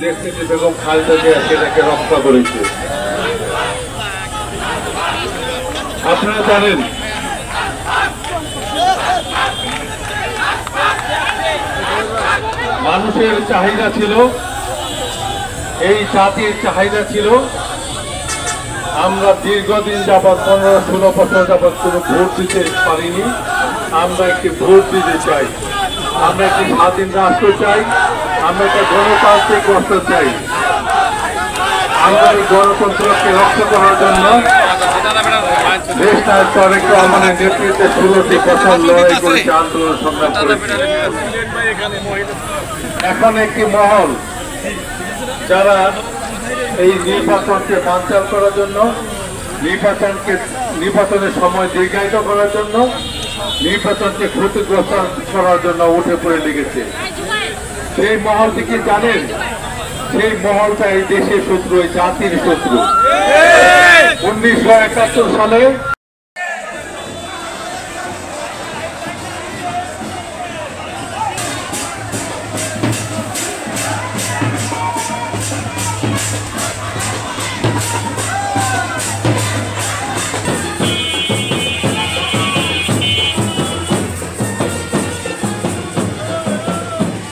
দেশনেত্রী বেগম খালেদা জিয়া সেটাকে রক্ষা করেছে। আপনারা জানেন মানুষের চাহিদা ছিল, এই জাতির চাহিদা ছিল, আমরা দীর্ঘদিন যাবৎ 15-16 বছর যাবৎ কোনো ভোট দিতে পারিনি। আমরা একটি ভোট দিতে চাই, আমরা একটি স্বাধীন রাষ্ট্র চাই, আমরা একটা গণতান্ত্রিক রাষ্ট্র চাই। আমরা এই গণতন্ত্রকে রক্ষা করার জন্য দেশ নায়ক তারেক রহমানের নেতৃত্বে 16টি বছর লড়াই করেছে, আন্দোলন সংগ্রাম করেছে। এখন একটি মহল যারা এই নির্বাচনকে বানচাল করার জন্য, নির্বাচনের সময় দীর্ঘায়িত করার জন্য, নির্বাচনকে ক্ষতিগ্রস্ত করার জন্য উঠে পড়ে লেগেছে। সেই মহলটি কি জানেন? সেই মহলটা এই দেশের শত্রু, এই জাতির শত্রু। 1971 সালে